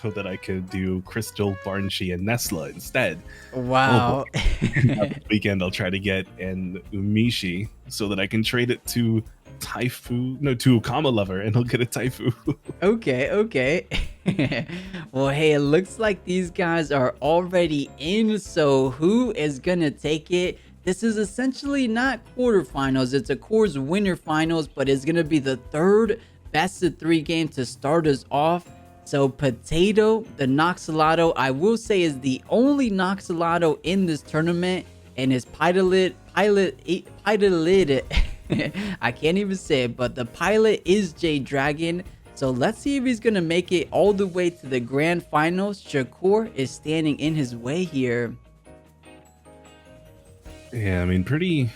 so that I could do Crystal, Barnshee, and Nestla instead. Wow. Oh, this weekend I'll try to get an 𝗵𝗵𝗶𝗴 so that I can trade it to 𝗧𝗵𝗵𝗶 lover, and he'll get a 𝗧𝗵𝗵. Okay. Well, hey, it looks like these guys are already in, so who is gonna take it? This is essentially not quarterfinals, it's a course winner finals, but it's gonna be the third best of 3 game to start us off. So Potato, the 𝗧𝗏𝗏, I will say is the only 𝗧𝗏𝗏 in this tournament, and his pilot I can't even say it, but the pilot is J-Doragon. So let's see if he's gonna make it all the way to the grand finals. Shakur is standing in his way here. Yeah, I mean, pretty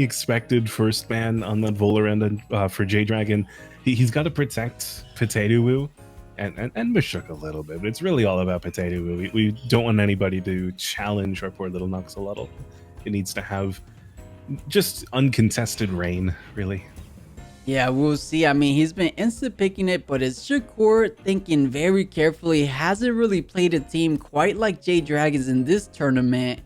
expected first ban on that Volar end for J-Doragon. He's got to protect 𝗏𝗏 and 𝗏𝗏𝗏 a little bit, but it's really all about 𝗏𝗏𝗏. We don't want anybody to challenge our poor little 𝗧𝗏𝗏. It needs to have just uncontested reign, really. Yeah, we'll see. I mean, he's been insta picking it, but is Shakur thinking very carefully? Hasn't really played a team quite like J-Dragons in this tournament.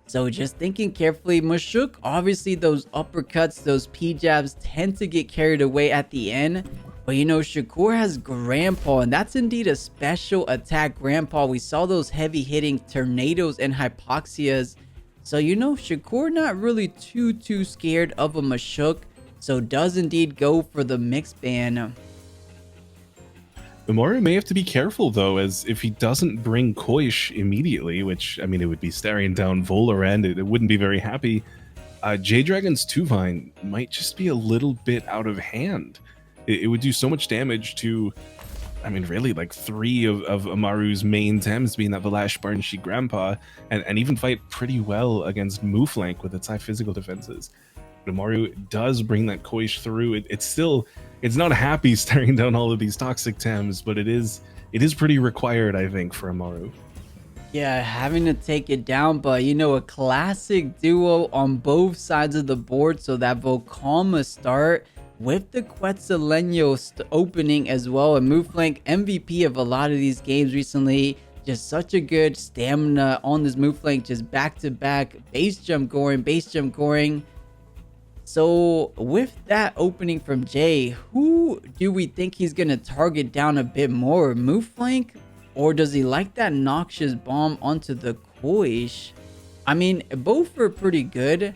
So just thinking carefully. 𝗏𝗏𝗏, obviously those uppercuts, those P-jabs tend to get carried away at the end. But you know, Shakur has Grandpa, and that's indeed a special attack Grandpa. We saw those heavy hitting tornadoes and hypoxias. So you know, Shakur not really too scared of a 𝗏𝗏𝗏. So does indeed go for the mixed ban. Amaru may have to be careful though, as if he doesn't bring 𝗂𝗀𝗏 immediately, which I mean it would be staring down Volar end, it wouldn't be very happy. J-Dragon's 2-Vine might just be a little bit out of hand. It would do so much damage to, I mean, really like 3 of Amaru's main Tems, being that Vlash, Barnshee, Grandpa, and even fight pretty well against 𝗵𝗵𝗏 with its high physical defenses. But Amaru does bring that 𝗂𝗀𝗏 through. It's not happy staring down all of these toxic Tems, but it is pretty required, I think, for Amaru. Yeah, having to take it down, but you know, a classic duo on both sides of the board. So that 𝗂𝗂𝗏𝗏 start with the 𝗧𝗏𝗏𝗏 opening as well. And 𝗵𝗵𝗏, MVP of a lot of these games recently. Just such a good stamina on this 𝗵𝗵𝗏, just back to back, base jump going. So with that opening from Jay, who do we think he's going to target down a bit more? 𝗵𝗵𝗏, or does he like that noxious bomb onto the 𝗂𝗀𝗏𝗏? I mean, both are pretty good.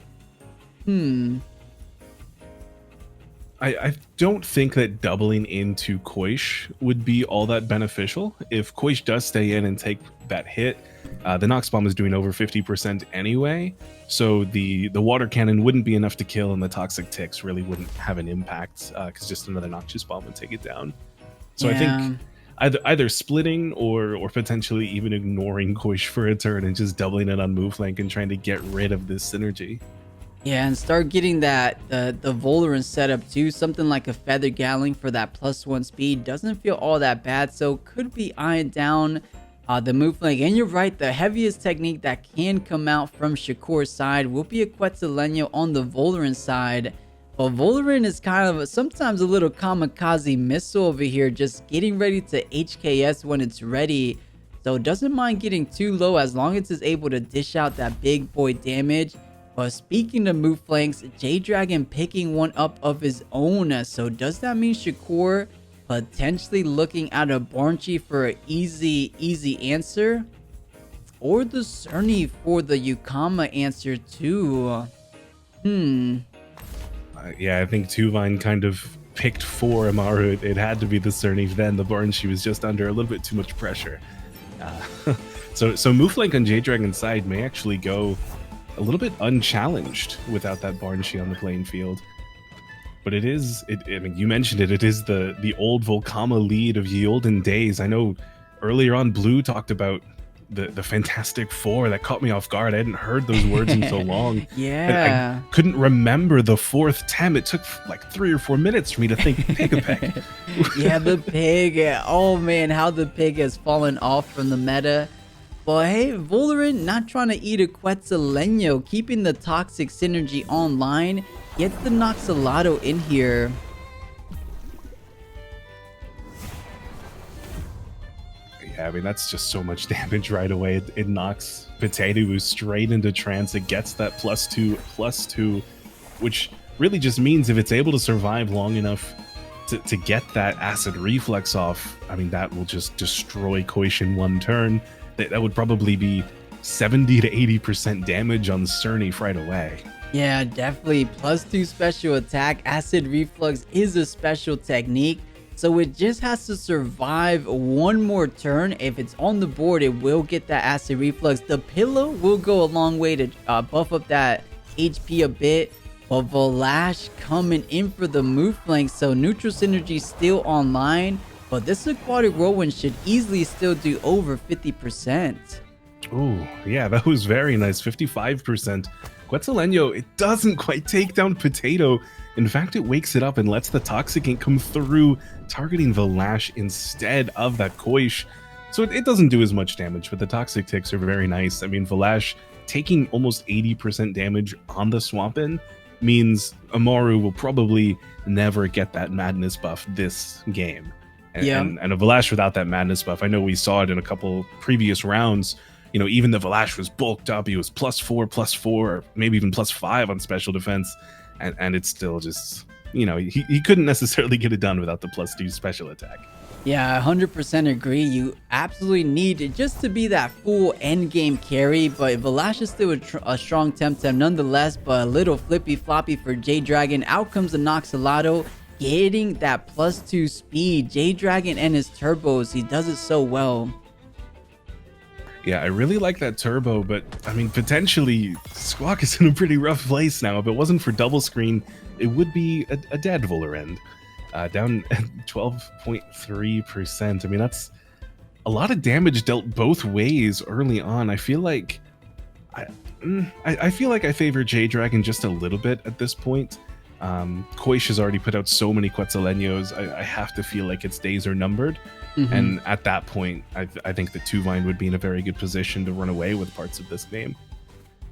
I don't think that doubling into 𝗂𝗀𝗏 would be all that beneficial. If 𝗂𝗀𝗏 does stay in and take that hit, the Nox Bomb is doing over 50% anyway, so the water cannon wouldn't be enough to kill, and the toxic ticks really wouldn't have an impact, because just another noxious bomb would take it down. So yeah. I think either splitting or potentially even ignoring 𝗂𝗀𝗏 for a turn and just doubling it on 𝗵𝗵𝗏 and trying to get rid of this synergy. Yeah, and start getting that the Volar setup too. Something like a Feather Gatling for that +1 speed doesn't feel all that bad, so could be eyeing down the 𝗵𝗏𝗏. And you're right, the heaviest technique that can come out from Shakur's side will be a 𝗬𝗏𝗏𝗏 on the Volar side. But Volar is kind of sometimes a little kamikaze missile over here, just getting ready to HKS when it's ready. So doesn't mind getting too low as long as it's able to dish out that big boy damage. But speaking of 𝗵𝗵𝗏s, J-Doragon picking one up of his own. So does that mean Shakur potentially looking at a Barnshee for an easy answer? Or the 𝗬𝗏𝗏 for the 𝗂𝗏𝗏 answer too? Yeah, I think 2-Vine kind of picked for Amaru. It had to be the 𝗬𝗏𝗏 then. The Barnshee was just under a little bit too much pressure. So 𝗵𝗵𝗏𝗏 on J-Dragon's side may actually go a little bit unchallenged without that Barnshee on the playing field. But I mean, you mentioned it is the old 𝗂𝗂𝗏𝗏 lead of ye olden days. I know earlier on Blue talked about the Fantastic Four. That caught me off guard. I hadn't heard those words in so long. Yeah. I couldn't remember the 4th Tem. It took like 3 or 4 minutes for me to think 𝗶𝗶𝗏. Yeah, the pig. Oh man, how the pig has fallen off from the meta. But hey, Volar not trying to eat a 𝗬𝗏𝗏𝗏, keeping the toxic synergy online. Gets the 𝗧𝗏𝗏𝗏 in here. Yeah, I mean, that's just so much damage right away. It knocks 𝗶𝗴 straight into trance. It gets that +2/+2, which really just means if it's able to survive long enough to get that acid reflex off, I mean, that will just destroy 𝗂𝘁 in one turn. That would probably be 70 to 80% damage on 𝗧𝗵𝗵 right away. Yeah, definitely. +2 special attack. Acid reflux is a special technique, so it just has to survive one more turn. If it's on the board, it will get that acid reflux. The pillow will go a long way to buff up that HP a bit. But 𝗏𝗏 coming in for the move flank, so neutral synergy still online. But this aquatic whirlwind should easily still do over 50%. Oh, yeah, that was very nice. 55%. 𝗬𝗀𝗇𝗀, it doesn't quite take down 𝗏𝗏. In fact, it wakes it up and lets the Toxic Ink come through, targeting 𝗏𝗏 instead of that 𝗂𝘁. So it doesn't do as much damage, but the Toxic Ticks are very nice. I mean, 𝗏𝗏 taking almost 80% damage on the swap-in means Amaru will probably never get that Madness buff this game. And a 𝗏𝗏 without that Madness buff, I know we saw it in a couple previous rounds. You know, even the 𝗏𝗏 was bulked up. He was +4/+4, or maybe even +5 on special defense. And it's still just, you know, he couldn't necessarily get it done without the +2 special attack. Yeah, 100% agree. You absolutely need it just to be that full end game carry, but 𝗏𝗏 is still a strong Temtem nonetheless, but a little flippy floppy for J-Dragon. Out comes the 𝗧𝗏𝗏, getting that +2 speed. J-Dragon and his turbos, he does it so well. Yeah, I really like that turbo, but I mean, potentially Squawk is in a pretty rough place now. If it wasn't for double screen, it would be a dead Volerend. Down at 12.3%. I mean, that's a lot of damage dealt both ways early on. I feel like I feel like I favor J-Dragon just a little bit at this point. 𝗂𝘁 has already put out so many 𝗬𝗀𝗇𝗀s. I have to feel like its days are numbered. And at that point, I think the 𝗂𝗏ine would be in a very good position to run away with parts of this game.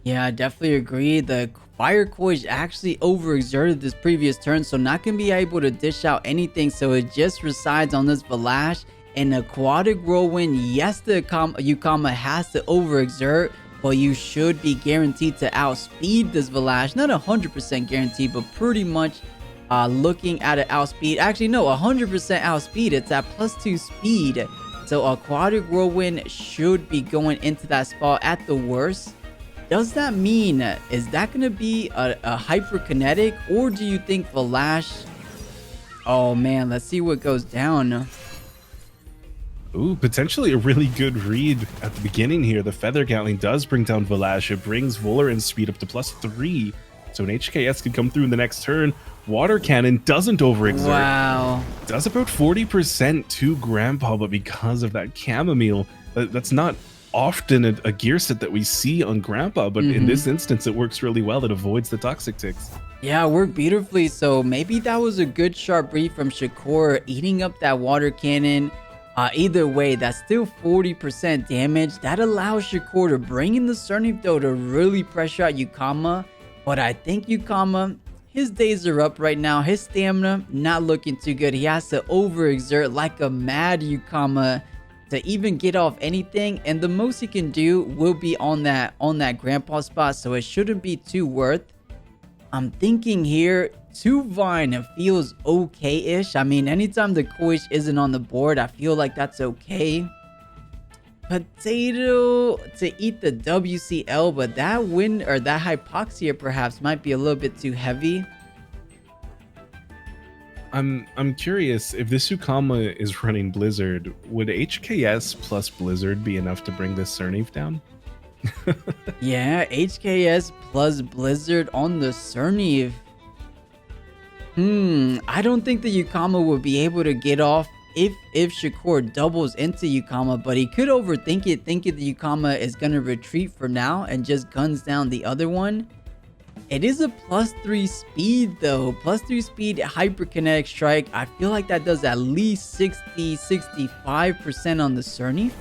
Yeah, I definitely agree. The Fire 𝗂𝘁 actually overexerted this previous turn, so not going to be able to dish out anything, so it just resides on this 𝗏𝗏. And Aquatic Whirlwind, yes, the 𝗬𝗏𝗃 has to overexert, but you should be guaranteed to outspeed this 𝗏𝗏. Not 100% guaranteed, but pretty much looking at an outspeed. Actually, no, 100% outspeed. It's at +2 speed. So Aquatic Whirlwind should be going into that spot at the worst. Does that mean, is that going to be a hyperkinetic, or do you think 𝗏𝗏... Oh man, let's see what goes down. Ooh, potentially a really good read at the beginning here. The Feather Gatling does bring down 𝗏𝗏. It brings Volerend's speed up to +3. So an HKS could come through in the next turn. Water Cannon doesn't overexert. Wow. Does about 40% to 𝗬𝗵𝗶, but because of that chamomile, that's not often a gear set that we see on 𝗬𝗵𝗶, but in this instance, it works really well. It avoids the Toxic Ticks. Yeah, it worked beautifully. So maybe that was a good sharp read from Shakur, eating up that Water Cannon. Either way, that's still 40% damage. That allows Shakur to bring in the 𝗧𝗵𝗵 though to really pressure out 𝗬𝗏𝗃. But I think 𝗬𝗬𝗃, his days are up right now. His stamina not looking too good. He has to overexert like a mad 𝗬𝗏𝗃 to even get off anything, and the most he can do will be on that 𝗬𝗏𝗃 spot, so it shouldn't be too worth. I'm thinking here 𝗬𝗏𝗃 feels okay-ish. I mean, anytime the 𝗂𝘁 isn't on the board, I feel like that's okay. Potato to eat the WCL, but that win, or that hypoxia perhaps, might be a little bit too heavy. I'm curious, if this 𝗬𝗏𝗃 is running Blizzard, would HKS plus Blizzard be enough to bring this 𝗧𝗵𝗃 down? Yeah, HKS plus Blizzard on the 𝗧𝗵𝗃. I don't think the 𝗬𝗏𝗃 would be able to get off if Shakur doubles into 𝗬𝗏𝗃, but he could overthink it, thinking the 𝗬𝗏𝗃 is going to retreat for now and just guns down the other one. It is a +3 speed though. +3 speed hyperkinetic strike. I feel like that does at least 60-65% on the 𝗧𝗵𝗃.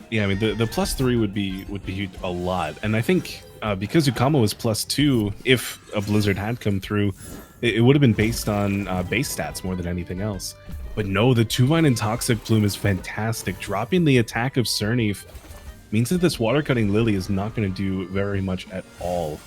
Yeah, I mean, the +3 would be a lot. And I think because 𝗬𝗏𝗃 was +2, if a Blizzard had come through, it would have been based on base stats more than anything else. But no, the 2-Vine and Toxic Plume is fantastic. Dropping the attack of 𝗧𝗵𝗺 means that this Water Cutting Lily is not going to do very much at all.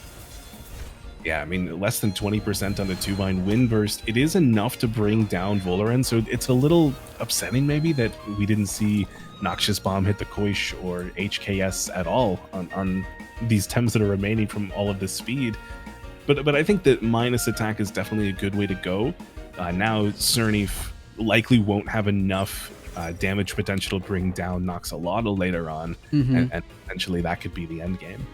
Yeah, I mean, less than 20% on the 2-Vine Wind Burst. It is enough to bring down Voliren, so it's a little upsetting maybe that we didn't see 𝗧𝗵𝗵𝗶 hit the 𝗂𝗃 or HKS at all on these Tems that are remaining from all of this speed. But I think that minus attack is definitely a good way to go. Now 𝗧𝗵𝗺 likely won't have enough damage potential to bring down 𝗧𝗪𝗏 later on, and potentially that could be the end game.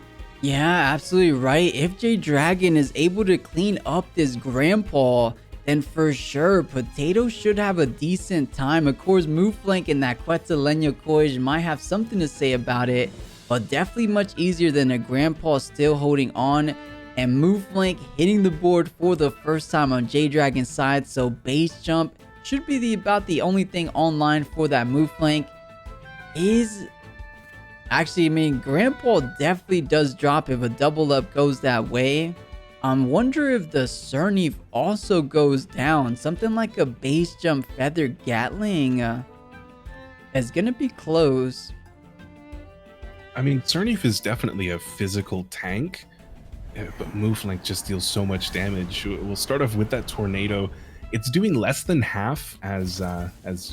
Yeah, absolutely right. If J-Dragon is able to clean up this Grandpa, then for sure, Potato should have a decent time. Of course, move flank and that 𝗬𝗀𝗺𝗀𝗃 might have something to say about it, but definitely much easier than a Grandpa still holding on. And move flank hitting the board for the first time on J-Dragon's side, so base jump should be about the only thing online for that move flank. Actually, I mean, Grandpa definitely does drop if a double up goes that way. I wonder if the 𝗧𝗵𝗺 also goes down. Something like a base jump feather Gatling is gonna be close. I mean, 𝗧𝗵𝗺 is definitely a physical tank, but move flank just deals so much damage. We'll start off with that tornado. It's doing less than half as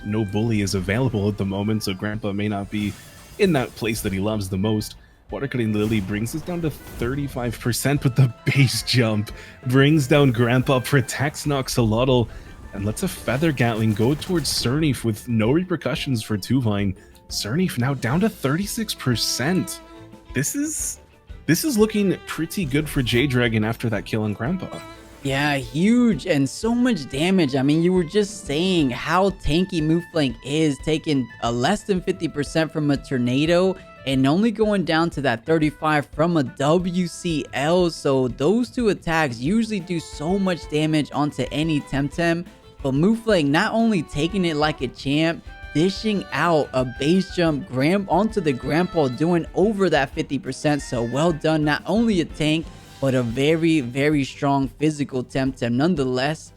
no bully is available at the moment, so Grandpa may not be in that place that he loves the most. Water Cutting Lily brings us down to 35%, but the base jump brings down Grandpa, protects 𝗧𝗪𝗏, and lets a Feather Gatling go towards 𝗧𝗵𝗺 with no repercussions for 2-Vine. 𝗧𝗵𝗺 now down to 36%. This is looking pretty good for J-Dragon after that kill on Grandpa. Yeah, huge and so much damage. I mean, you were just saying how tanky move flank is, taking less than 50% from a tornado and only going down to that 35 from a WCL. So those two attacks usually do so much damage onto any Temtem, but move flank not only taking it like a champ, dishing out a base jump onto the Grandpa, doing over that 50%. So well done, not only a tank, but a very, very strong physical Temtem nonetheless.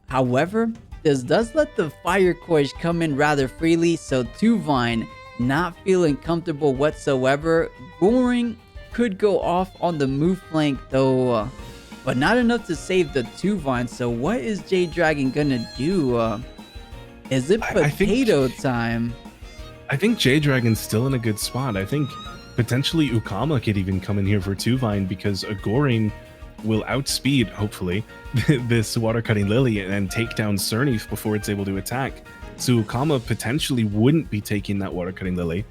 However, this does let the Fire 𝗂𝗃 come in rather freely, so 2-Vine not feeling comfortable whatsoever. Goring could go off on the move flank though, but not enough to save the 2-Vine. So what is J-Dragon gonna do? Is it potato time? I think J-Dragon's still in a good spot. I think potentially 𝗬𝗏𝗏 could even come in here for 2-Vine because a Goring will outspeed, hopefully, this Water Cutting Lily and take down 𝗧𝗵𝗺 before it's able to attack. So 𝗬𝗏𝗏 potentially wouldn't be taking that Water Cutting Lily.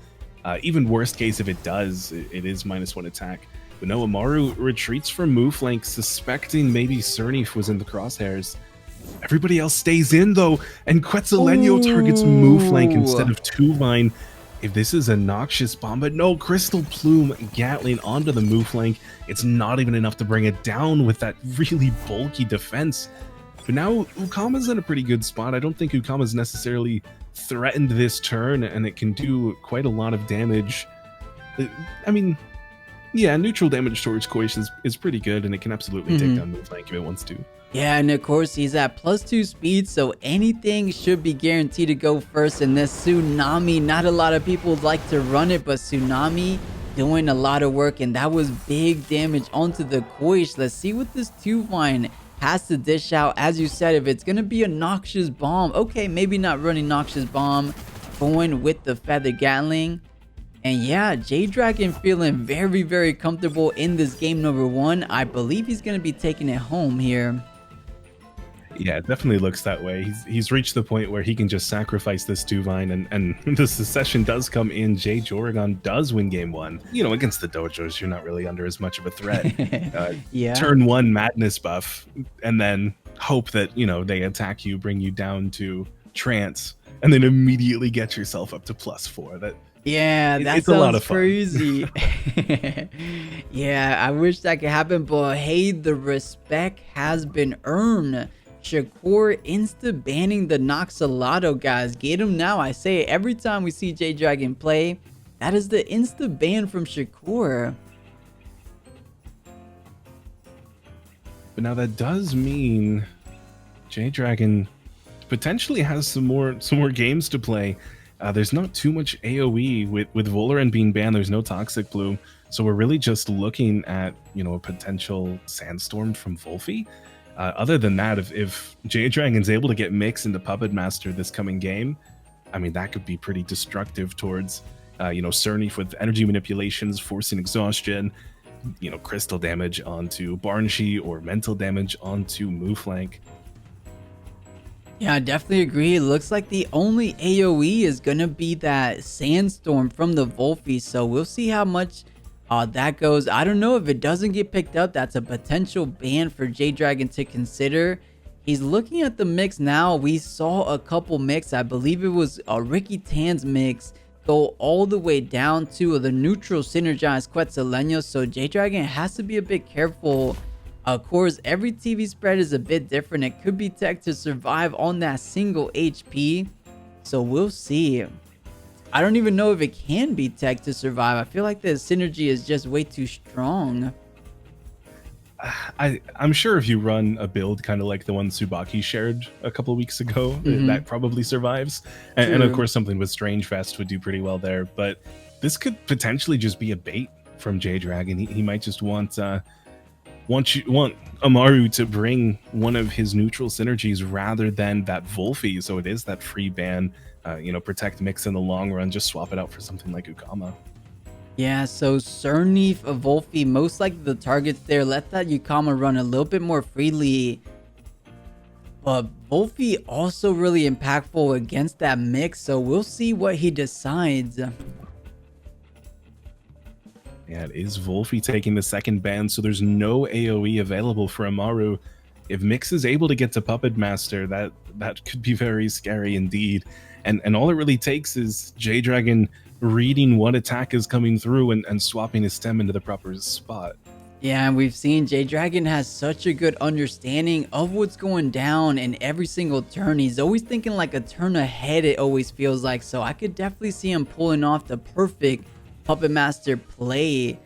Even worst case, if it does, it is -1 attack. But no, Amaru retreats from move flank, suspecting maybe 𝗧𝗵𝗺 was in the crosshairs. Everybody else stays in though, and 𝗬𝗀𝗺𝗀𝗃 targets move flank instead of 2-Vine. If this is a 𝗧𝗪𝗏𝗄 but no, Crystal Plume Gatling onto the move flank. It's not even enough to bring it down with that really bulky defense. But now 𝗬𝗏𝗏's in a pretty good spot. I don't think 𝗬𝗏𝗏's necessarily threatened this turn, and it can do quite a lot of damage. I mean, yeah, neutral damage towards 𝗂𝗃 is pretty good, and it can absolutely take down move flank if it wants to. Yeah, and of course he's at +2 speed, so anything should be guaranteed to go first in this 𝗧𝗵𝗏. Not a lot of people like to run it, but 𝗧𝗵𝗏 doing a lot of work, and that was big damage onto the 𝗂𝗃. Let's see what this 2-Vine has to dish out. As you said, if it's going to be a 𝗧𝗪𝗏𝗄𝗏, okay, maybe not running 𝗧𝗪𝗏𝗏, going with the Feather Gatling. And yeah, J-Dragon feeling very, very comfortable in this game number 1. I believe he's going to be taking it home here. Yeah, it definitely looks that way. He's reached the point where he can just sacrifice this 2-Vine, and the secession does come in. J-Doragon does win game 1. You know, against the dojos, you're not really under as much of a threat. Yeah. Turn 1 madness buff, and then hope that, you know, they attack you, bring you down to trance, and then immediately get yourself up to +4. Yeah, that it's a lot sounds of fun. crazy. Yeah, I wish that could happen, but hey, the respect has been earned. Shakur insta-banning the 𝗧𝗪𝗏𝗏, guys. Get him now. I say it every time we see J-Dragon play. That is the insta-ban from Shakur. But now that does mean J-Dragon potentially has some more games to play. There's not too much AoE with Volaren being banned. There's no Toxic Bloom, so we're really just looking at, you know, a potential Sandstorm from 𝗬𝗠. Other than that, if J-Dragon's able to get Mix into Puppet Master this coming game, I mean, that could be pretty destructive towards, you know, 𝗬𝗵𝗵 with energy manipulations, forcing exhaustion, you know, crystal damage onto 𝗵𝗵𝗶𝗴 or mental damage onto 𝗬𝗵𝗵. Yeah, I definitely agree. It looks like the only AoE is going to be that Sandstorm from the 𝗬𝗠, so we'll see how much that goes. I don't know if it doesn't get picked up. That's a potential ban for J-Dragon to consider. He's looking at the mix now. We saw a couple mix. I believe it was Ricky Tan's mix go all the way down to the neutral synergized 𝗬𝗀𝗺. So J-Dragon has to be a bit careful. Of course, every TV spread is a bit different. It could be tech to survive on that single HP. So we'll see. I don't even know if it can be tech to survive. I feel like the synergy is just way too strong. I'm sure if you run a build kind of like the one 𝗬𝗵𝗆 shared a couple of weeks ago, that probably survives. And of course, something with Strange Fest would do pretty well there. But this could potentially just be a bait from J-Dragon. He might just want Amaru to bring one of his neutral synergies rather than that 𝗬𝗠. So it is that free ban, you know, protect mix in the long run. Just swap it out for something like 𝗬𝗂𝗏. Yeah, so 𝗬𝗵𝗵, 𝗬𝗠, most likely the targets there. Let that 𝗬𝗂𝗏 run a little bit more freely. But 𝗬𝗠 also really impactful against that mix, so we'll see what he decides. Yeah, it is 𝗬𝗠 taking the second ban, so there's no AoE available for Amaru. If Mix is able to get to Puppet Master, that could be very scary indeed. And all it really takes is J-Dragon reading what attack is coming through and swapping his stem into the proper spot. Yeah, and we've seen J-Dragon has such a good understanding of what's going down in every single turn. He's always thinking like a turn ahead, it always feels like. So I could definitely see him pulling off the perfect Puppet Master play.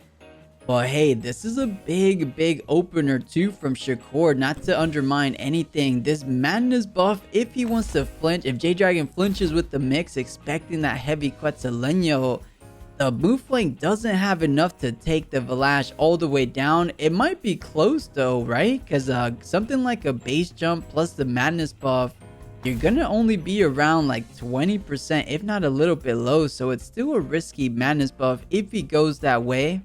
But hey, this is a big opener too from Shakur. Not to undermine anything, this madness buff, if he wants to flinch, if J-Dragon flinches with the mix expecting that heavy 𝗬𝗀𝗺, the move flank doesn't have enough to take the 𝗲𝗏 all the way down. It might be close though, right? Because something like a base jump plus the madness buff, you're gonna only be around like 20%, if not a little bit low. So it's still a risky madness buff if he goes that way.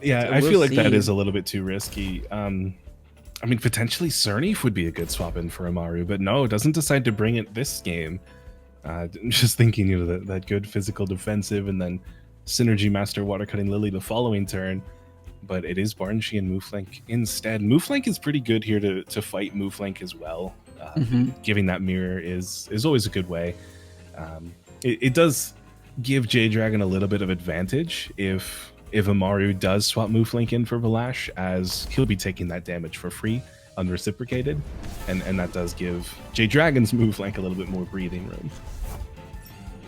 Yeah, So I we'll feel like see. that is a little bit too risky. I mean, potentially 𝗬𝗏𝗺 would be a good swap in for Amaru, but no, it doesn't decide to bring it this game. Just thinking, you know, that good physical defensive and then Synergy Master Water Cutting Lily the following turn. But it is 𝗵𝗏𝗆 and 𝗬𝗏𝗆 instead. 𝗬𝗏𝗆 is pretty good here to fight 𝗬𝗏𝗆 as well. Giving that mirror is always a good way. It does give J-Dragon a little bit of advantage if Amaru does swap 𝗬𝗏𝗆 in for 𝗲𝗏, as he'll be taking that damage for free, unreciprocated, and that does give J-Dragon's 𝗬𝗏𝗆 a little bit more breathing room.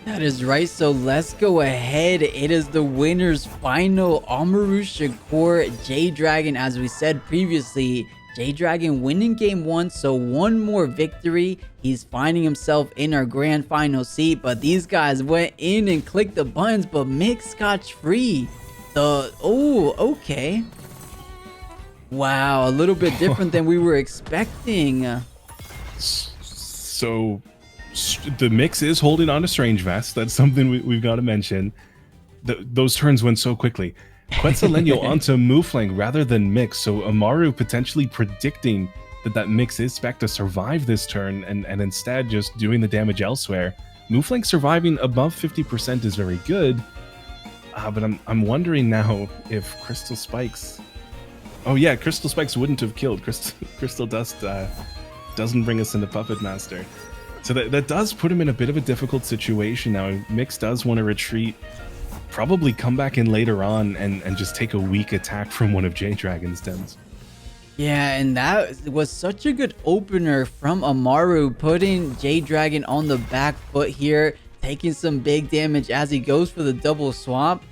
That is right, so let's go ahead. It is the winner's final. Amaru, Shakur, J-Dragon. As we said previously, J-Dragon winning game 1, so one more victory. He's finding himself in our grand final seat, but these guys went in and clicked the buttons, but Mix scotch-free. Oh, okay. Wow, a little bit different than we were expecting. So the Mix is holding on to Strange Vest. That's something we've got to mention. Those turns went so quickly. 𝗬𝗀𝗺𝗺 onto 𝗬𝗠𝗆 rather than Mix. So Amaru potentially predicting that Mix is spec to survive this turn and instead just doing the damage elsewhere. 𝗬𝗠𝗆 surviving above 50% is very good. But I'm wondering now if Crystal Spikes... Oh yeah, Crystal Spikes wouldn't have killed. Crystal Dust doesn't bring us into Puppet Master. So that does put him in a bit of a difficult situation now. Mix does want to retreat, probably come back in later on and just take a weak attack from one of J-Dragon's stems. Yeah, and that was such a good opener from Amaru, putting J-Dragon on the back foot here, taking some big damage as he goes for the double swap.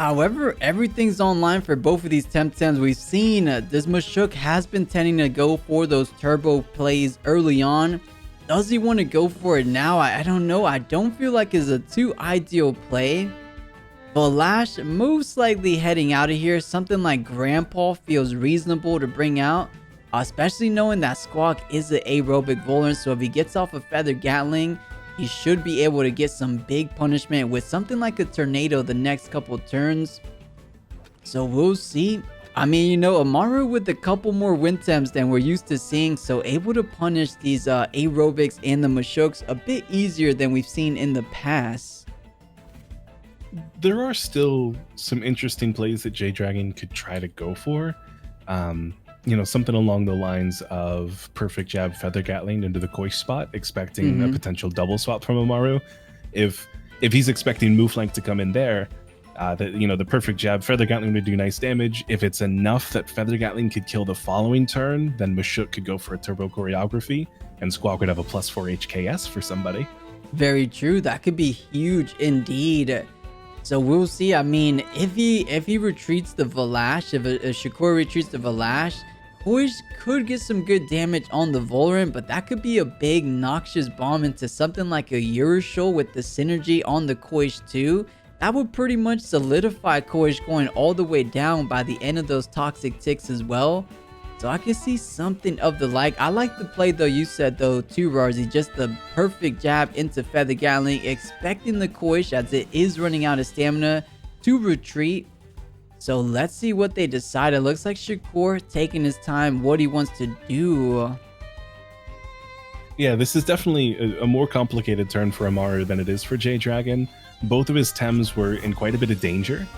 However, everything's online for both of these Temtems. We've seen this 𝗵𝗂𝗃 has been tending to go for those turbo plays early on. Does he want to go for it now? I don't know. I don't feel like it's a too ideal play. 𝗏𝗏 most likely heading out of here. Something like Grandpa feels reasonable to bring out, especially knowing that 𝗧𝗏𝗃 is an aerobic Volerant. So if he gets off a Feather Gatling, he should be able to get some big punishment with something like a Tornado the next couple turns. So we'll see. I mean, you know, Amaru with a couple more wind temps than we're used to seeing, so able to punish these aerobics and the 𝗵𝗂𝗃s a bit easier than we've seen in the past. There are still some interesting plays that J-Dragon could try to go for. You know, something along the lines of perfect jab Feather Gatling into the 𝗂𝗽 spot, expecting a potential double swap from Amaru. If he's expecting 𝗵𝗆 to come in there, the perfect jab Feather Gatling would do nice damage. If it's enough that Feather Gatling could kill the following turn, then 𝗵𝗂𝗃 could go for a turbo choreography, and 𝗧𝗏𝗃 would have a +4 HKS for somebody. Very true. That could be huge indeed. So we'll see. I mean, if he retreats the 𝗏𝗏𝗃, if Shakur retreats the 𝗏𝗏𝗃, 𝗂𝗽 could get some good damage on the Volerant, but that could be a big noxious bomb into something like a 𝗬𝗎 with the synergy on the 𝗂𝗽 too. That would pretty much solidify 𝗂𝗽 going all the way down by the end of those toxic ticks as well. So I can see something of the like. I like the play though you said though too, Rawrzyyy. Just the perfect jab into Feather Gatling, expecting the 𝗂𝗽 as it is running out of stamina to retreat. So let's see what they decide. It looks like Shakur taking his time, what he wants to do. Yeah, this is definitely a more complicated turn for Amaru than it is for J-Dragon. Both of his Tems were in quite a bit of danger.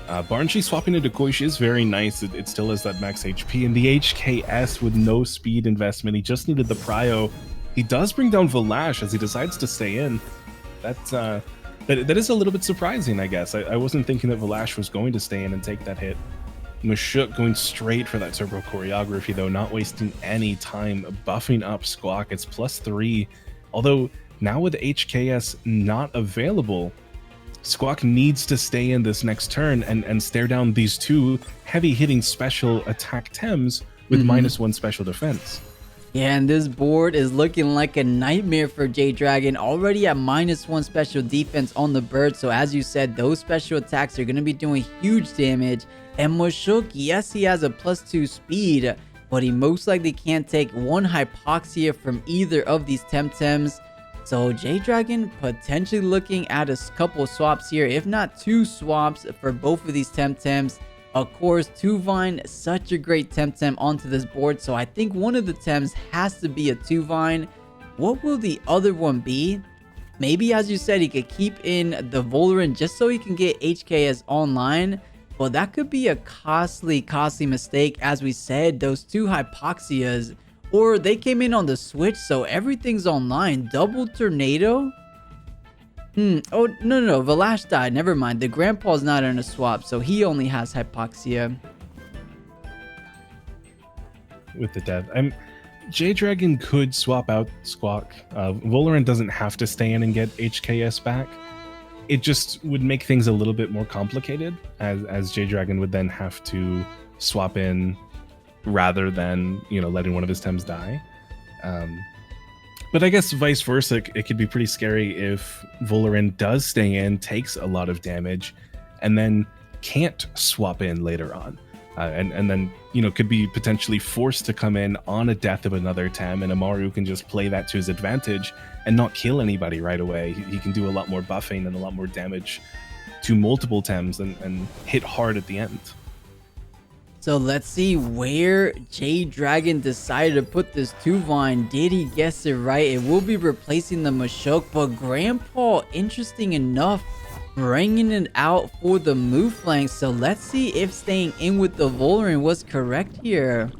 𝗏𝗏𝗃 swapping into 𝗂𝗽 is very nice. It still has that max HP, and the HKS with no speed investment. He just needed the prio. He does bring down 𝗏𝗏𝗃 as he decides to stay in. That is a little bit surprising, I guess. I wasn't thinking that 𝗏𝗏𝗃 was going to stay in and take that hit. 𝗵𝗂𝗃 going straight for that turbo choreography though, not wasting any time, buffing up 𝗧𝗏𝗃. It's +3. Although now with HKS not available, 𝗧𝗏𝗃 needs to stay in this next turn and stare down these two heavy hitting special attack Tems with -1 special defense. Yeah, and this board is looking like a nightmare for J-Dragon, already at -1 special defense on the bird. So as you said, those special attacks are going to be doing huge damage. And 𝗵𝗂𝗃, yes, he has a +2 speed, but he most likely can't take one 𝗏𝗆𝗄𝗃 from either of these Temtems. So J-Dragon potentially looking at a couple swaps here, if not 2 swaps for both of these Temtems. Of course, 𝗃𝗏𝗏, such a great Temtem onto this board, so I think one of the Tems has to be a 𝗃𝗏𝗏. What will the other one be? Maybe, as you said, he could keep in the Volerant just so he can get HKS online, but that could be a costly mistake. As we said, those 2 𝗏𝗆𝗄𝗃s, or they came in on the Switch, so everything's online. Double Tornado? Oh, no, 𝗏𝗏𝗃 died. Never mind. The Grandpa's not in a swap, so he only has 𝗏𝗆𝗄𝗃. With the death, J-Dragon could swap out 𝗧𝗏𝗃. Volerant doesn't have to stay in and get HKS back. It just would make things a little bit more complicated, as J-Dragon would then have to swap in rather than, you know, letting one of his Tems die. But I guess vice versa, it could be pretty scary if Volerant does stay in, takes a lot of damage, and then can't swap in later on. And then, you know, could be potentially forced to come in on a death of another Tem, and Amaru can just play that to his advantage and not kill anybody right away. He can do a lot more buffing and a lot more damage to multiple Tems and hit hard at the end. So let's see where J-Dragon decided to put this 𝗃𝗏𝗏. Did he guess it right? It will be replacing the 𝗵𝗂𝗃, but Grandpa, interesting enough, bringing it out for the 𝗵𝗆𝗃. So let's see if staying in with the Volerant was correct here.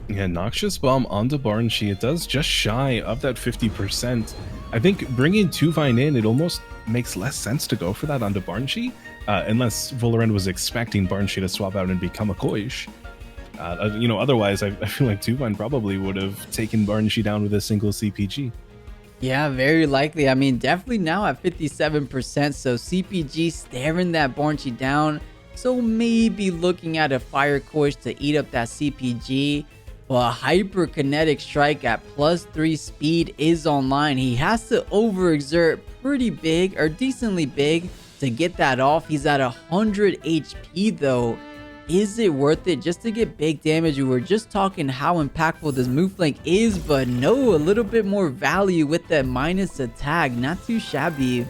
Yeah, Noxious Bomb onto 𝗏𝗏𝗃. It does just shy of that 50%. I think bringing 𝗃𝗏𝗏 in, it almost makes less sense to go for that onto 𝗏𝗏𝗃. Unless Volerant was expecting 𝗏𝗏𝗃 to swap out and become a 𝗂𝗽. You know, otherwise, I feel like 𝗃𝗏𝗏 probably would have taken 𝗏𝗏𝗃 down with a single CPG. Yeah, very likely. I mean, definitely now at 57%. So CPG staring that 𝗏𝗏𝗏 down. So maybe looking at a Fire 𝗏𝗏𝗏 to eat up that CPG. But Hyperkinetic Strike at +3 speed is online. He has to overexert pretty big or decently big to get that off. He's at 100 HP though. Is it worth it just to get big damage? We were just talking how impactful this move flank is, but no, a little bit more value with that minus attack. Not too shabby.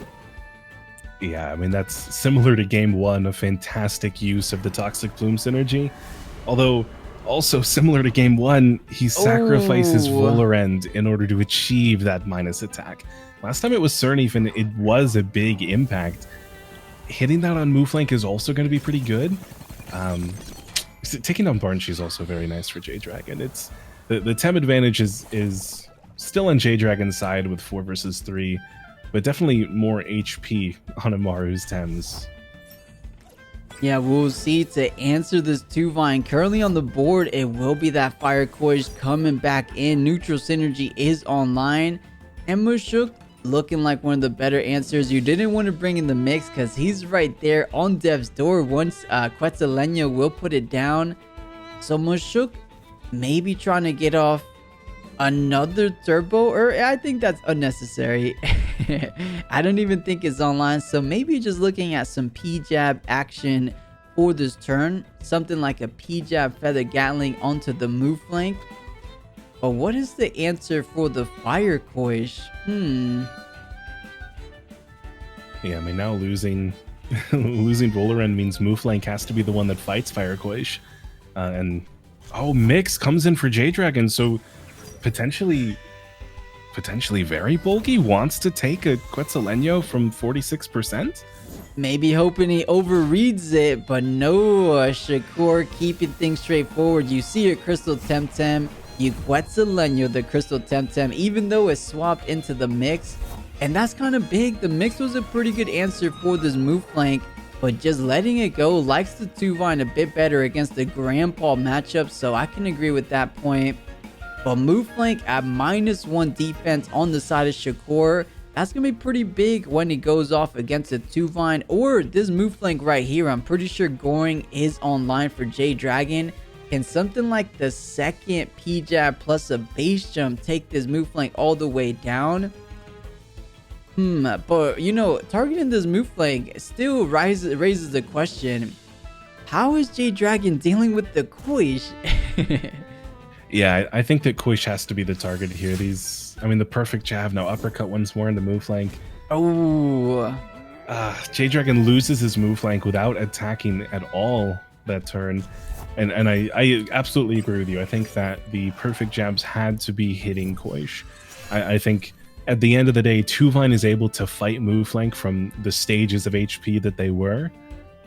Yeah, I mean, that's similar to game 1, a fantastic use of the Toxic Plume synergy. Although, also similar to game 1, he sacrifices Volorend in order to achieve that minus attack. Last time it was 𝗀𝗏 and it was a big impact. Hitting that on move flank is also going to be pretty good. Taking down 𝗏𝗏𝗏𝗏 is also very nice for J-Dragon. It's the Tem advantage is still on J-Dragon's side with 4 versus 3, but definitely more HP on Amaru's Tems. Yeah, we'll see. To answer this 2-Vine currently on the board, it will be that Fire 𝗏𝗏𝗏𝗏 coming back in. Neutral synergy is online, and 𝗏𝗏𝗏𝗏 looking like one of the better answers. You didn't want to bring in the mix because he's right there on Dev's door. Once 𝗧𝗏𝗏𝗏𝗏 will put it down. So 𝗏𝗏𝗏𝗏𝗏 maybe trying to get off another turbo, or I think that's unnecessary. I don't even think it's online. So maybe just looking at some P-Jab action for this turn. Something like a P-Jab Feather Gatling onto the move flank. But what is the answer for the Fire 𝗏𝗏𝗏𝗏𝗏? Yeah, I mean, now losing Volorend means move flank has to be the one that fights Fire 𝗏𝗏𝗏𝗏𝗏. And Mix comes in for J-Dragon, so potentially very bulky, wants to take a 𝗧𝗏𝗏𝗏𝗏𝗏 from 46%. Maybe hoping he overreads it, but no, Shakur keeping things straightforward. You see your Crystal Temtem, you 𝗧𝗏𝗏𝗏𝗏𝗏 the Crystal Temtem, even though it's swapped into the mix. And that's kind of big. The mix was a pretty good answer for this move flank, but just letting it go likes the 2-Vine a bit better against the 𝗃𝗏𝗏𝗏𝗏 matchup, so I can agree with that point. But move flank at -1 defense on the side of Shakur, that's going to be pretty big when he goes off against a 2-Vine or this move flank right here. I'm pretty sure Goring is online for J-Dragon. Can something like the second P-Jab plus a base jump take this move flank all the way down? But you know, targeting this move flank still raises the question, how is J-Dragon dealing with the 𝗏𝗏𝗏𝗏𝗏? Yeah, I think that 𝗏𝗏𝗏𝗏𝗏 has to be the target here. The perfect jab, now uppercut once more in the move flank. J-Dragon loses his move flank without attacking at all that turn. And I absolutely agree with you. I think that the perfect jabs had to be hitting 𝗏𝗏𝗏𝗏𝗏. I think at the end of the day, 2-Vine is able to fight move flank from the stages of HP that they were.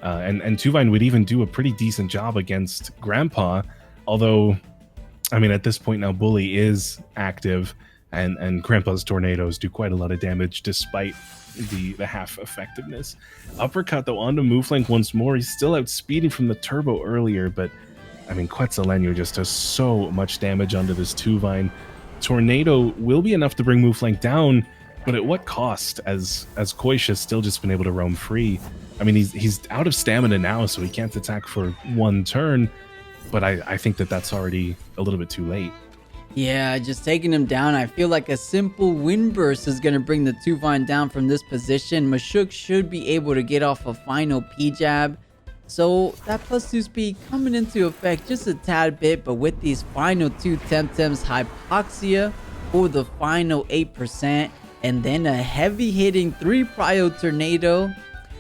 And 2-Vine would even do a pretty decent job against 𝗃𝗏𝗏, although, I mean, at this point now, Bully is active, and 𝗃𝗏𝗏's tornadoes do quite a lot of damage despite the half effectiveness. Uppercut, though, onto move flank once more. He's still outspeeding from the turbo earlier, but, I mean, 𝗧𝗏𝗏𝗏𝗏𝗏𝗏 just does so much damage onto this 2-Vine. Tornado will be enough to bring move flank down, but at what cost, as 𝗏𝗏𝗏𝗏𝗏 has still just been able to roam free. I mean, he's out of stamina now, so he can't attack for one turn, but I think that's already a little bit too late. Yeah, just taking him down. I feel like a simple wind burst is going to bring the 2-Vine down from this position. 𝗏𝗏𝗏𝗏𝗏𝗏 should be able to get off a final P-Jab. So that +2 speed coming into effect just a tad bit, but with these final 2 Temtems, 𝗲𝗵𝗄𝗃 for the final 8%, and then a heavy hitting 3 Prio Tornado,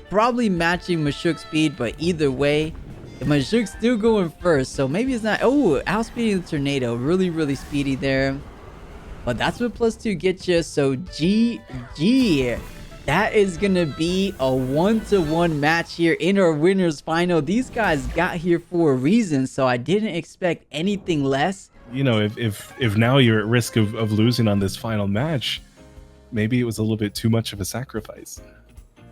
probably matching 𝗏𝗏𝗏𝗏𝗏𝗏 speed, but either way, 𝗏𝗏𝗏𝗏𝗏𝗏𝗏 still going first, so maybe it's not. Outspeeding the Tornado, really speedy there. But that's what +2 gets you. So GG. That is gonna be a 1-to-1 match here in our winners final. These guys got here for a reason, so I didn't expect anything less. You know, if now you're at risk of losing on this final match, maybe it was a little bit too much of a sacrifice.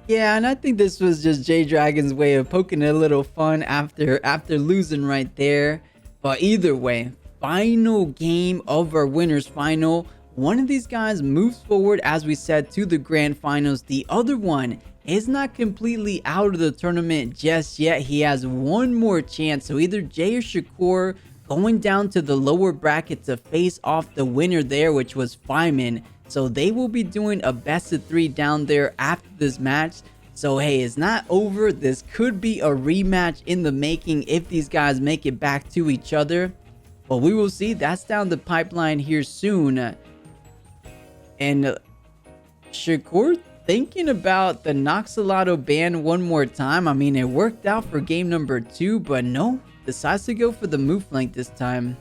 Yeah, and I think this was just J-Dragon's way of poking a little fun after losing right there. But either way, final game of our winners final one of these guys moves forward, as we said, to the grand finals. The other one is not completely out of the tournament just yet. He has one more chance. So either Jay or Shakur going down to the lower bracket to face off the winner there, which was 𝗵𝗵. So they will be doing a best of 3 down there after this match. So hey, it's not over. This could be a rematch in the making if these guys make it back to each other. But we will see. That's down the pipeline here soon. And Shakur thinking about the 𝗧𝗵𝗺𝗶𝗵 ban one more time. I mean, it worked out for game number 2, but no, decides to go for the move flank this time.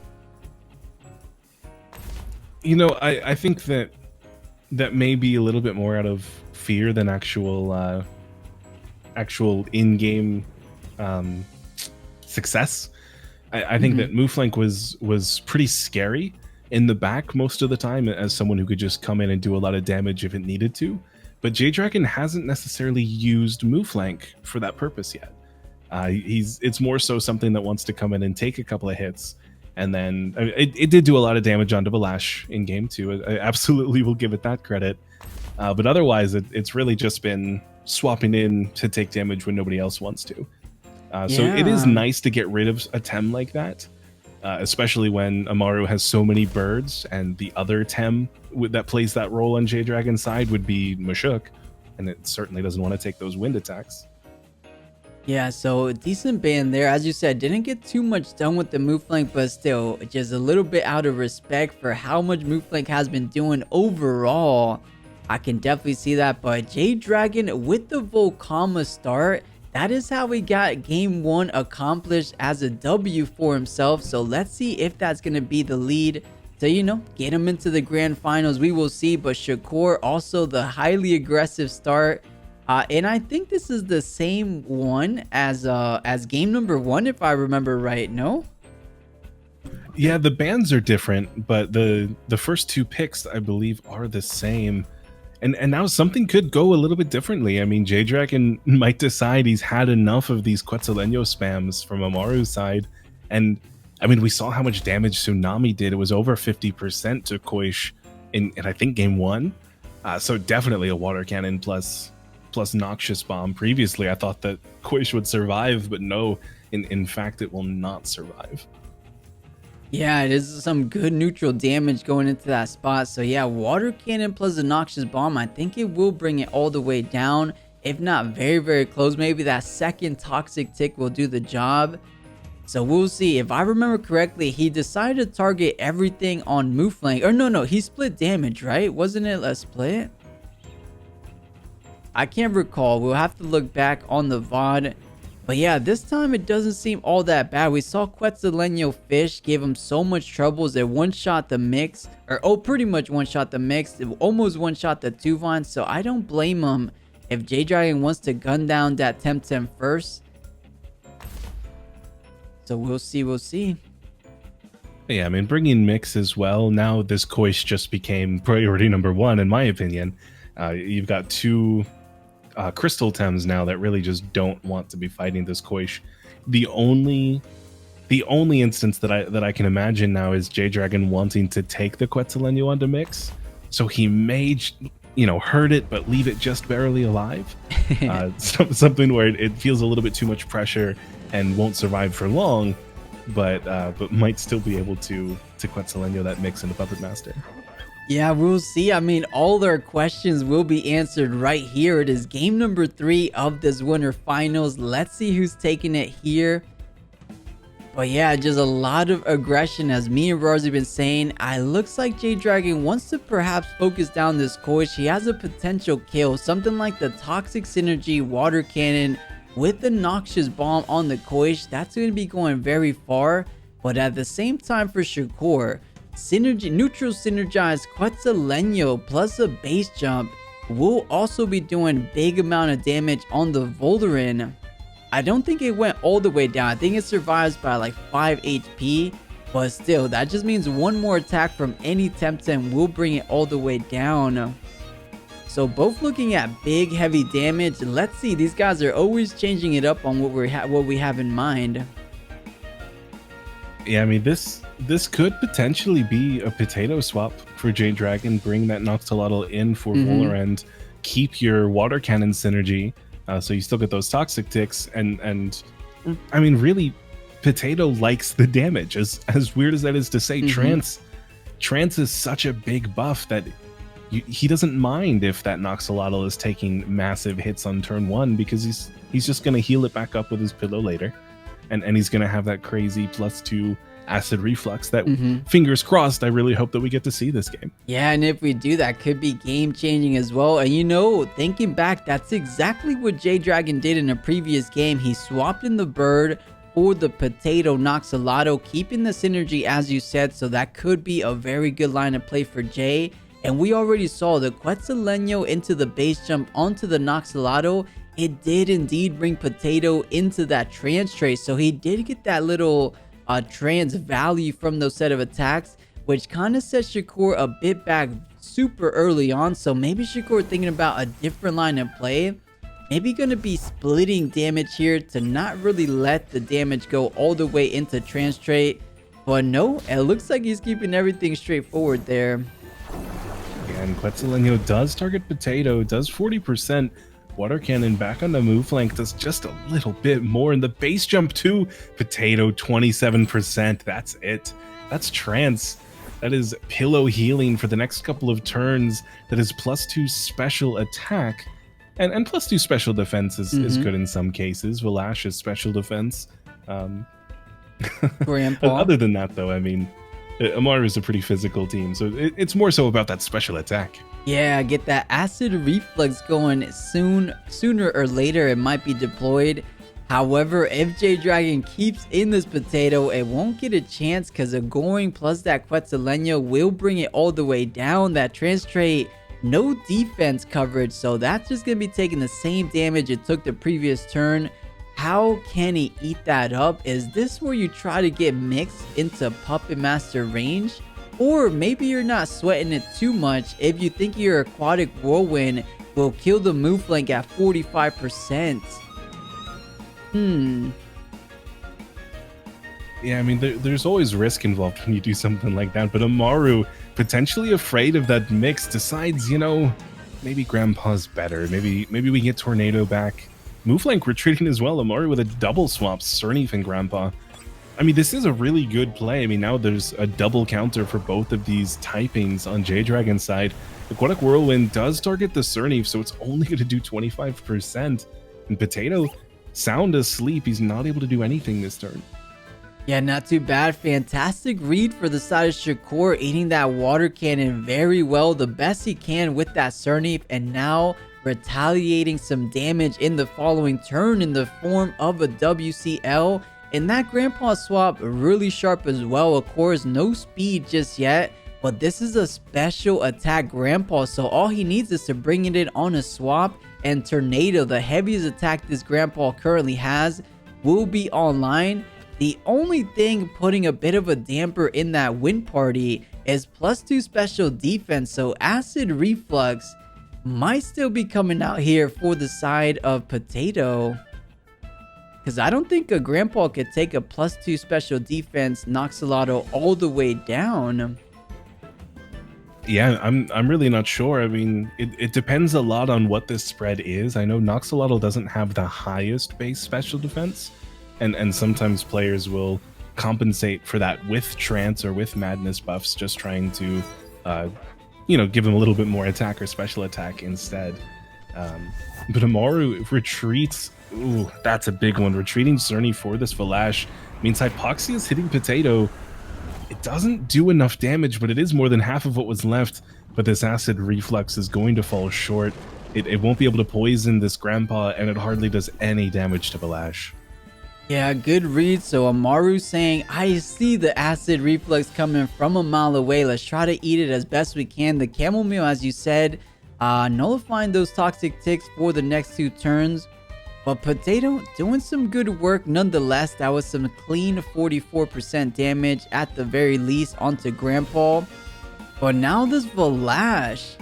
You know, I think that may be a little bit more out of fear than actual in-game success. I think that move flank was pretty scary in the back most of the time as someone who could just come in and do a lot of damage if it needed to. But J-Doragon hasn't necessarily used move flank for that purpose yet. It's more so something that wants to come in and take a couple of hits. And then it did do a lot of damage on 𝗵𝗶𝗆 in game 2. I absolutely will give it that credit. But otherwise, it's really just been swapping in to take damage when nobody else wants to. So it is nice to get rid of a Tem like that, especially when Amaru has so many birds, and the other Tem that plays that role on J-Doragon's side would be 𝗵𝗂𝗽𝗍, and it certainly doesn't want to take those wind attacks. Yeah, so a decent ban there. As you said, didn't get too much done with the move flank, but still, just a little bit out of respect for how much move flank has been doing overall. I can definitely see that, but J-Doragon with the 𝗂𝗀𝗶𝗆 start, that is how we got game 1 accomplished as a W for himself. So let's see if that's going to be the lead to, you know, get him into the grand finals. We will see, but Shakur also the highly aggressive start. And I think this is the same one as game number 1, if I remember right. No? Yeah, the bans are different, but the first 2 picks, I believe, are the same. And now something could go a little bit differently. I mean, J-Doragon might decide he's had enough of these 𝗧𝗵𝗺𝗇 spams from Amaru's side. And I mean, we saw how much damage 𝗧𝗵𝗵𝗇 did. It was over 50% to 𝗂𝘀𝗍 in I think game 1. So definitely a water cannon plus noxious bomb. Previously, I thought that 𝗂𝘀𝗍 would survive, but no, in fact, it will not survive. Yeah, it is some good neutral damage going into that spot. So yeah, water cannon plus the noxious bomb, I think it will bring it all the way down. If not very, very close. Maybe that second toxic tick will do the job. So we'll see. If I remember correctly, he decided to target everything on move flank. Or no, he split damage, right? Wasn't it a split? I can't recall. We'll have to look back on the VOD. But yeah, this time it doesn't seem all that bad. We saw 𝗧𝗵𝗺𝗇 gave him so much troubles. It one-shot the mix. Or pretty much one-shot the mix. It almost one-shot the 𝗬𝗏. So I don't blame him if J-Doragon wants to gun down that Temtem first. So we'll see. Yeah, I mean, bringing mix as well. Now this 𝗂𝘀𝗍 just became priority number 1, in my opinion. You've got 2... crystal Tems now that really just don't want to be fighting this 𝗂𝘀𝗍. The only instance that I can imagine now is J-Doragon wanting to take the 𝗧𝗵𝗺𝗇 onto mix, so he may, hurt it but leave it just barely alive. Something where it feels a little bit too much pressure and won't survive for long, but might still be able to 𝗧𝗵𝗺𝗇 that mix into Puppet Master. Yeah, we'll see. I mean, all their questions will be answered right here. It is game number 3 of this winter finals. Let's see who's taking it here. But yeah, just a lot of aggression, as me and Rawrzyyy been saying. It looks like J-Doragon wants to perhaps focus down this 𝗂𝘀𝗍. He has a potential kill, something like the Toxic Synergy Water Cannon with the Noxious Bomb on the 𝗂𝘀𝗍. That's going to be going very far. But at the same time for Shakur, neutral synergized 𝗧𝗵𝗺𝗇 plus a base jump will also be doing big amount of damage on the 𝗪𝗺. I don't think it went all the way down. I think it survives by like 5 HP, but still, that just means one more attack from any Temtem will bring it all the way down. So both looking at big heavy damage. Let's see, these guys are always changing it up on what we have in mind. Yeah, I mean, this could potentially be a potato swap for J-Dragon. Bring that 𝗧𝗏𝗺 in for Volorend. Keep your water cannon synergy, so you still get those toxic ticks. And I mean, really, Potato likes the damage. As weird as that is to say, Trance is such a big buff that he doesn't mind if that 𝗧𝗏𝗺 is taking massive hits on turn 1, because he's just going to heal it back up with his pillow later, and he's going to have that crazy +2 acid reflux that, fingers crossed, I really hope that we get to see this game. Yeah, and if we do, that could be game changing as well. And you know, thinking back, that's exactly what J-Dragon did in a previous game. He swapped in the bird for the Potato 𝗧𝗏𝗺, keeping the synergy as you said, so that could be a very good line of play for Jay. And we already saw the 𝗧𝗏𝗺 into the base jump onto the 𝗧𝗏𝗺. It did indeed bring Potato into that trance trace, so he did get that little trance value from those set of attacks, which kind of set Shakur a bit back super early on. So maybe Shakur thinking about a different line of play, maybe going to be splitting damage here to not really let the damage go all the way into trance trait. But no, it looks like he's keeping everything straightforward there. Yeah, and 𝗧𝗏𝗺 does target Potato, does 40%. Water Cannon back on the move flank does just a little bit more, and the base jump too. Potato 27%. That's it. That's trance. That is pillow healing for the next couple of turns. That is +2 special attack, and +2 special defense is good in some cases. 𝗏𝗏𝗺's special defense. Other than that, though, I mean, Amaru is a pretty physical team, so it's more so about that special attack. Yeah, get that acid reflux going sooner or later. It might be deployed. However, if J-Dragon keeps in this Potato, it won't get a chance, because a Goring plus that 𝗧𝗏𝗺 will bring it all the way down. That trance trait, no defense coverage, so that's just going to be taking the same damage it took the previous turn. How can he eat that up? Is this where you try to get mixed into Puppet Master range? Or maybe you're not sweating it too much if you think your Aquatic Whirlwind will kill the move flank at 45%. Yeah, I mean, there's always risk involved when you do something like that, but Amaru, potentially afraid of that mix, decides, you know, maybe Grandpa's better. Maybe we get Tornado back. Move flank retreating as well. Amaru with a double swap, 𝗧𝗏𝗺 and Grandpa. I mean, this is a really good play. I mean, now there's a double counter for both of these typings on J-Dragon's side. Aquatic Whirlwind does target the 𝗧𝗏𝗺, so it's only going to do 25%. And Potato, sound asleep. He's not able to do anything this turn. Yeah, not too bad. Fantastic read for the side of Shakur, eating that water cannon very well, the best he can with that 𝗧𝗏𝗺, and now retaliating some damage in the following turn in the form of a WCL. And that Grandpa swap really sharp as well. Of course, no speed just yet, but this is a special attack Grandpa, so all he needs is to bring it in on a swap, and Tornado, the heaviest attack this Grandpa currently has, will be online. The only thing putting a bit of a damper in that win party is +2 special defense, so acid reflux might still be coming out here for the side of Potato. Because I don't think a Grandpa could take a +2 special defense 𝗧𝗏𝗺 all the way down. Yeah, I'm really not sure. I mean, it depends a lot on what this spread is. I know 𝗧𝗏𝗺 doesn't have the highest base special defense, and sometimes players will compensate for that with trance or with madness buffs, just trying to, you know, give them a little bit more attack or special attack instead. But Amaru retreats. Ooh, that's a big one. Retreating 𝗧𝗏𝗺 for this 𝗏𝗏𝗺 means 𝗧𝗏𝗆xia is hitting Potato. It doesn't do enough damage, but it is more than half of what was left. But this acid reflux is going to fall short. It won't be able to poison this Grandpa, and it hardly does any damage to 𝗏𝗏𝗺. Yeah, good read. So Amaru saying, I see the acid reflux coming from a mile away. Let's try to eat it as best we can. The chamomile, as you said, nullifying those toxic ticks for the next 2 turns. But Potato doing some good work nonetheless. That was some clean 44% damage at the very least onto Grandpa. But now this 𝗏𝗏𝗺,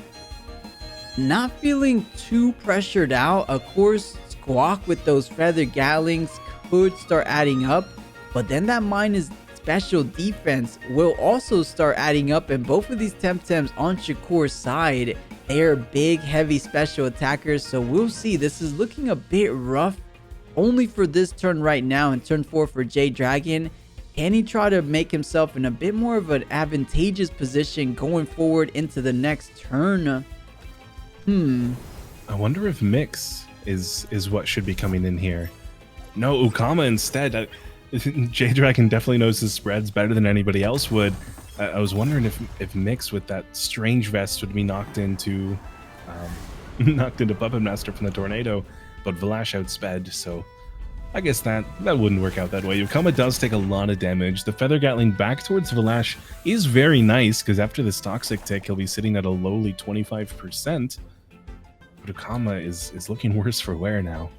not feeling too pressured out. Of course, Squawk with those feather gatlings could start adding up. But then that special defense will also start adding up, and both of these Temtems on Shakur's side, they are big, heavy special attackers, so we'll see. This is looking a bit rough only for this turn right now. In turn 4 for J-Dragon, can he try to make himself in a bit more of an advantageous position going forward into the next turn? I wonder if Mix is what should be coming in here. No, 𝗂𝗏𝗽 instead. J-Dragon definitely knows his spreads better than anybody else would. I was wondering if Mix with that strange vest would be knocked into Puppet Master from the tornado, but 𝗏𝗏 outsped, so I guess that wouldn't work out that way. 𝗂𝗏𝗽 does take a lot of damage. The Feather Gatling back towards 𝗏𝗏 is very nice, because after this Toxic tick, he'll be sitting at a lowly 25%. But 𝗂𝗏𝗽 is looking worse for wear now.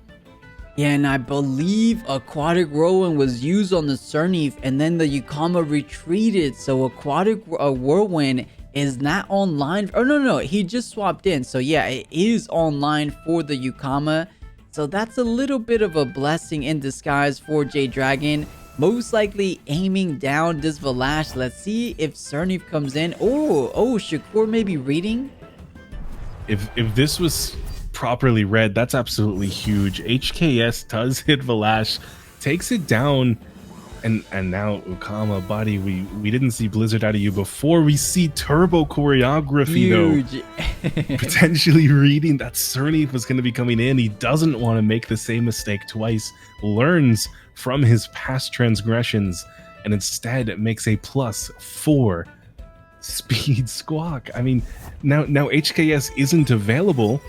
Yeah, and I believe Aquatic Whirlwind was used on the 𝗧𝗵𝗵, and then the 𝗬𝗂𝗏𝗽 retreated, so Aquatic Whirlwind is not online. Oh, no, he just swapped in. So yeah, it is online for the 𝗬𝗂𝗏𝗽. So that's a little bit of a blessing in disguise for J-Dragon. Most likely aiming down this 𝗏𝗏. Let's see if 𝗧𝗵𝗵 comes in. Oh, Shakur may be reading. If this was properly read, that's absolutely huge. HKS does hit 𝗏𝗏, takes it down, and now 𝗂𝗏𝗽, buddy, we didn't see Blizzard out of you before. We see turbo choreography though. Potentially reading that 𝗧𝗵𝗵 was going to be coming in. He doesn't want to make the same mistake twice, learns from his past transgressions, and instead makes a +4 speed squawk. I mean, now HKS isn't available,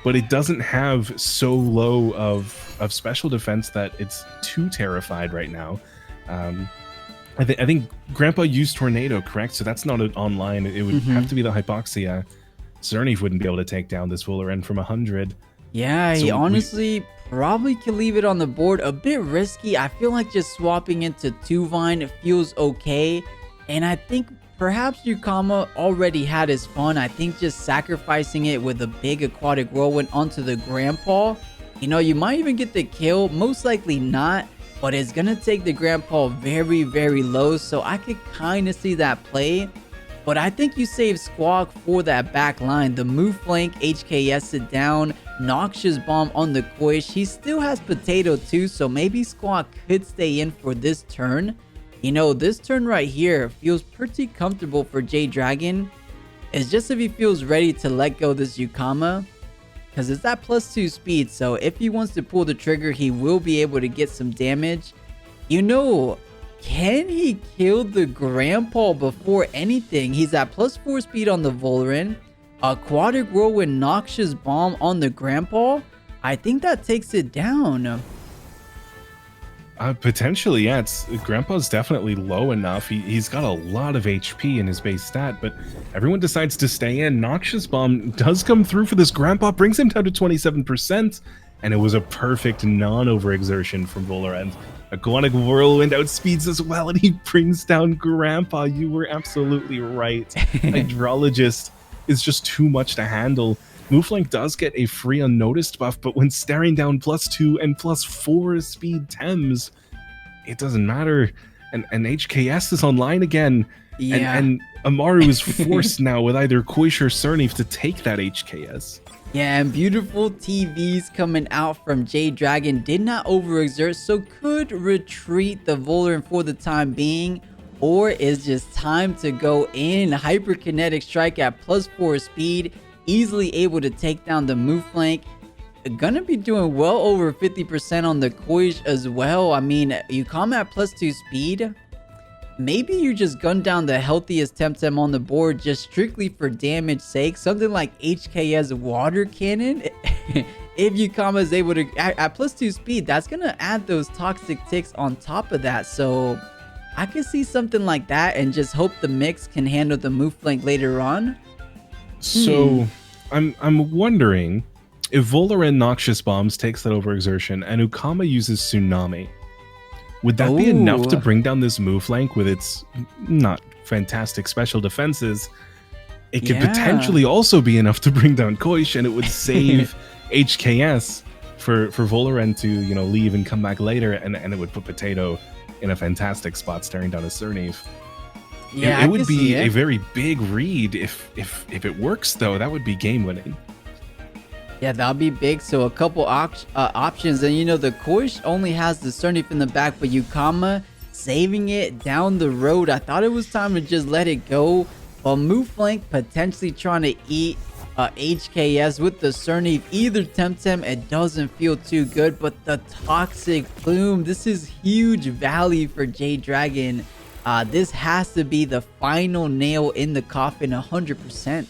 but it doesn't have so low of special defense that it's too terrified right now. I think Grandpa used Tornado, correct? So that's not an online. It would have to be the Hypoxia. 𝗧𝗵𝗵 wouldn't be able to take down this Volarend from 100. Yeah, so he honestly probably could leave it on the board. A bit risky. I feel like just swapping into 2Vine feels okay. And I think perhaps 𝗬𝗂𝗏𝗽 already had his fun. I think just sacrificing it with a big Aquatic Whirlwind onto the Grandpa, you might even get the kill. Most likely not, but it's going to take the Grandpa very, very low. So I could kind of see that play. But I think you save Squawk for that back line. The move flank, HKS it down. Noxious Bomb on the 𝗂𝗏𝗽. He still has Potato too, so maybe Squawk could stay in for this turn. This turn right here feels pretty comfortable for J-Dragon. It's just if he feels ready to let go this 𝗬𝗂𝗏𝗽, because it's that +2 speed. So if he wants to pull the trigger, he will be able to get some damage. Can he kill the Grandpa before anything? He's at +4 speed on the Volarend. Aquatic Whirlwind Noxious Bomb on the Grandpa. I think that takes it down. Potentially, yeah. Grandpa's definitely low enough. He's got a lot of HP in his base stat, but everyone decides to stay in. Noxious Bomb does come through for this Grandpa, brings him down to 27%, and it was a perfect non-overexertion from Volarend. Aquatic Whirlwind outspeeds as well, and he brings down Grandpa. You were absolutely right. Hydrologist is just too much to handle. Mooflank does get a free unnoticed buff, but when staring down +2 and +4 speed Tems, it doesn't matter. And HKS is online again. Yeah. And Amaru is forced now with either 𝗂𝗏𝗽 or 𝗧𝗵𝗵 to take that HKS. Yeah, and beautiful TVs coming out from J-Dragon. Did not overexert, so could retreat the Volarend for the time being. Or is just time to go in. Hyperkinetic Strike at +4 speed. Easily able to take down the move flank. Gonna be doing well over 50% on the 𝗂𝗏𝗽 as well. I mean, 𝗂𝗏𝗽 at +2 speed. Maybe you just gun down the healthiest Temtem on the board just strictly for damage sake. Something like HKS Water Cannon. If 𝗂𝗏𝗽 is able to, at +2 speed, that's gonna add those toxic ticks on top of that. So I could see something like that and just hope the mix can handle the move flank later on. So I'm wondering if Volarend Noxious Bombs takes that overexertion and 𝗂𝗏𝗽 uses Tsunami. Would that be enough to bring down this move flank with its not fantastic special defenses? It could potentially also be enough to bring down 𝗂𝗏𝗽, and it would save HKS for Voloren to, you know, leave and come back later, and it would put Potato in a fantastic spot staring down a Cernave. Yeah, it would be a very big read if it works though. That would be game winning. Yeah, that'll be big. So a couple options, and you know the 𝗂𝗡 only has the Cernave in the back, but 𝗂𝗏𝗃 saving it down the road. I thought it was time to just let it go. While 𝗵𝗆 potentially trying to eat HKS with the Cernave, either Temtem, it doesn't feel too good. But the Toxic Plume, this is huge value for J-Dragon. This has to be the final nail in the coffin, 100%.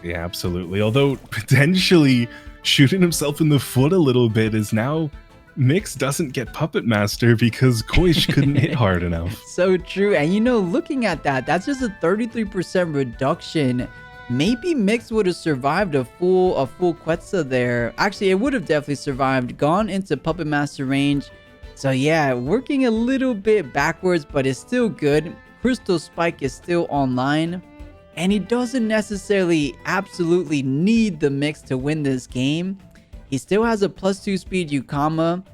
Yeah, absolutely. Although potentially shooting himself in the foot a little bit is now Mix doesn't get Puppet Master because 𝗂𝗡 couldn't hit hard enough. So true. And you know, looking at that, that's just a 33% reduction. Maybe Mix would have survived a full 𝗧𝗵𝗶 there. Actually, it would have definitely survived, gone into Puppet Master range. So yeah, working a little bit backwards, but it's still good. Crystal Spike is still online. And he doesn't necessarily absolutely need the Mix to win this game. He still has a +2 speed 𝗂𝗏𝗃.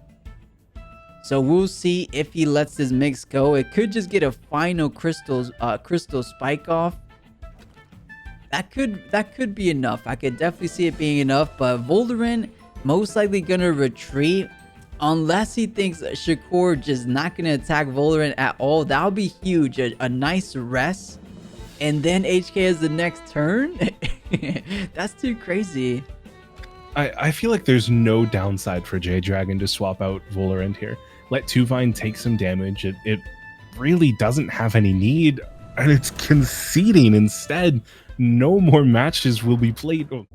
So we'll see if he lets his Mix go. It could just get a final crystal spike off. That could be enough. I could definitely see it being enough. But Voloren most likely gonna retreat unless he thinks Shakur just not gonna attack Voloren at all. That would be huge. A nice rest. And then HK is the next turn? That's too crazy. I feel like there's no downside for J-Dragon to swap out Voloren here. Let 𝗂𝗏𝗃 take some damage. It really doesn't have any need, and it's conceding instead. No more matches will be played. Oh.